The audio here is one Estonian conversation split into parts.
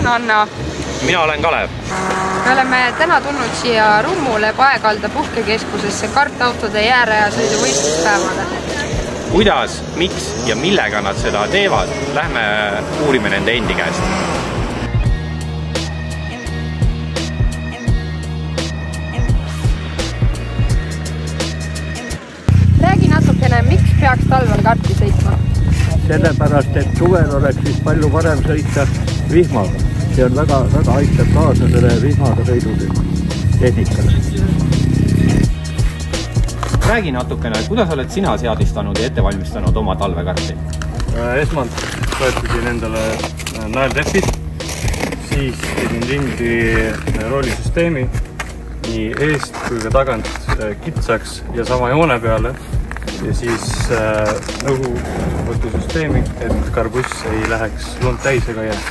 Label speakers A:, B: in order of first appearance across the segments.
A: olen Anna.
B: Mina olen Kalev.
A: Me oleme täna tulnud siia Rummule Paekalda puhkekeskusesse kartautode jääraja sõidu võistluspäevale.
B: Kuidas, miks ja millega nad seda teevad, lähme uurime nende endi käest.
A: Räägi natukene, miks peaks talvel karti sõitma?
C: Sellepärast, et suvel oleks siis palju parem sõita vihmaga. See on väga aitab kaasa selle vihmaga sõidutehnikale.
B: Räägi natukene, kuidas oled sina seadistanud ja ette valmistanud oma talvekarti?
D: Esmalt võetasin endale naeltepid, siis tegin ringi roolisüsteemi nii eest kui ka tagant kitsaks ja sama joone peale ja siis õhuvõtusüsteemi, et karbuss ei läheks lund täis ega jääks.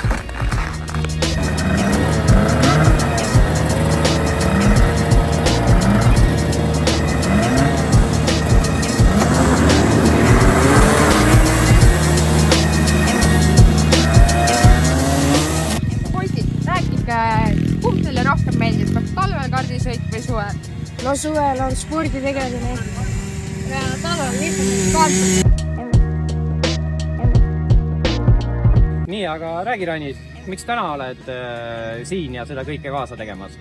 A: Kumb teile rohkem meeldib, kas talvel kardisõit või suvel?
E: No suvel on sporditegeline ja talvel lihtsalt
B: Nii, aga räägi Rainis, miks täna oled siin ja seda kõike kaasa tegemas?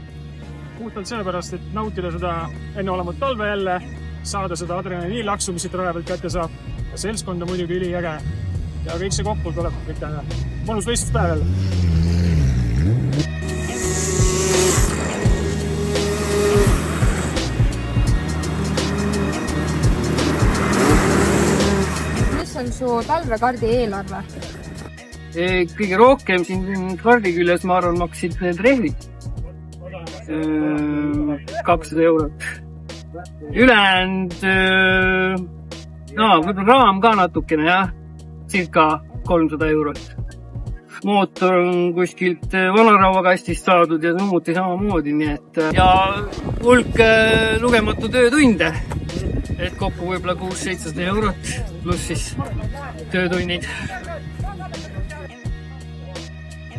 F: Puhtalt sellepärast, et nautida seda enneolemat talve jälle, saada seda adrenaliinilaksu, mis siit raja pealt kätte saab. Ja seltskond on muidugi üliäge ja kõik see kokku tuleb kõik täna. Mõnus võistluspäev jälle.
A: On su talvekardi eelarve?
G: Kõige rohkem siin kardi küljes, ma arvan, maksid need rehvid. 200 eurot. Ülejäänud, võib-olla raam ka natukene, jah. Circa 300 eurot. Mootor on kuskilt vanarauakastist saadud ja summuti samamoodi, nii et ja hulk lugematu töötunde. Et kokku võib-olla 600-700 eurot pluss siis töötunnid.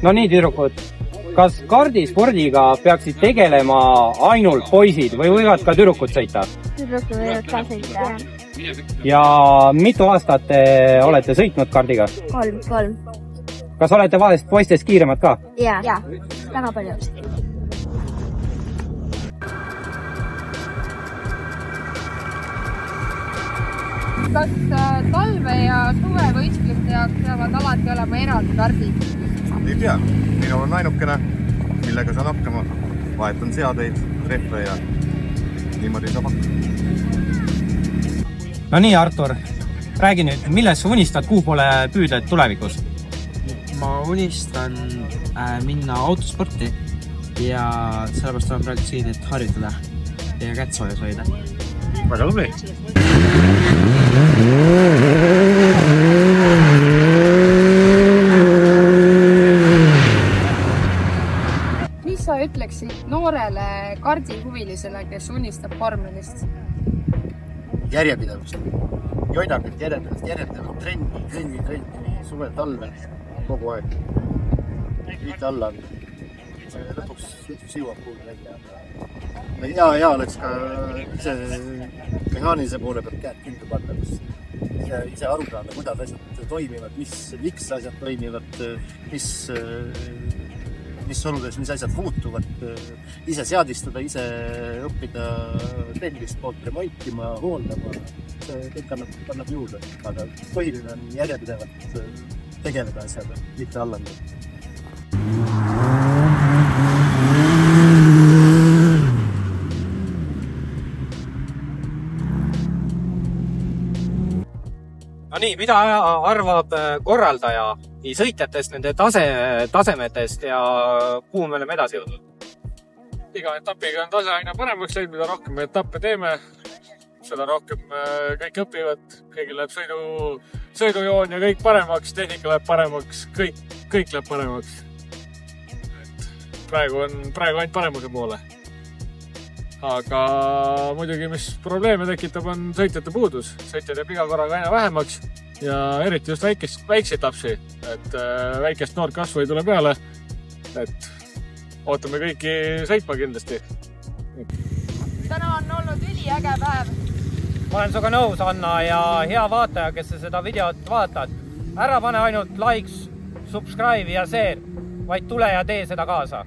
B: No nii, tüdrukud, kas kardispordiga peaksid tegelema ainult poisid või võivad ka tüdrukud sõita?
E: Tüdrukud võivad ka sõita.
B: Ja mitu aastat te olete sõitnud kardiga?
E: 3.
B: Kas olete vahest poistest kiiremad ka?
E: Jaa, väga palju.
A: Kas talve ja suve võistluste jaoks peavad alati olema eraldi kardid?
H: Ei pea. Minul on ainukene, millega saan hakkama. Vahetan seadeid, rehve ja niimoodi saab hakkama.
B: No nii, Artur, räägi nüüd, milles sa unistad, kuhu poole püüdled tulevikus?
I: Ma unistan minna autosporti ja sellepärast olen praegu siin, et harjutada ja kätt soojas hoida.
F: Väga tubli!
A: Mis sa ütleksid noorele kardihuvilisele, kes unistab vormelist?
J: Järjepidevust. Joidakalt järjepidevalt trenni, suvel, talvel, kogu aeg. Viite alla. See lõpuks jõuab kuhugi välja. Ja oleks ka ise mehaanilise poole pealt käed kinni panna, ise aru saada, kuidas asjad toimivad, miks asjad toimivad, mis oludes, mis asjad muutuvad, ise seadistada, ise õppida tehnilist poolt remontima, hooldama, see kõik annab juurde, aga põhiline on järjepidevalt tegeleda asjada, mitte allanda.
B: No nii, mida arvab korraldaja nii sõitjatest, nende tasemetest ja kuhu me oleme edasi jõudnud?
F: Iga etapiga on tase aina paremaks läinud, mida rohkem me etappe teeme, seda rohkem kõik õpivad, kõigil läheb sõidujoon ja kõik paremaks, tehnika läheb paremaks, kõik läheb paremaks. Praegu ainult paremuse poole. Aga muidugi, mis probleeme tekitab, on sõitjate puudus. Sõitjad jääb iga korraga aina vähemaks ja eriti just väikseid lapsi, et väikest noort kasvu ei tule peale. et ootame kõiki sõitma kindlasti.
A: Täna on olnud üliäge päev.
B: Ma olen sinuga nõus, Anna, ja hea vaataja, kes sa seda videot vaatad. Ära pane ainult likes, subscribe ja share, vaid tule ja tee seda kaasa.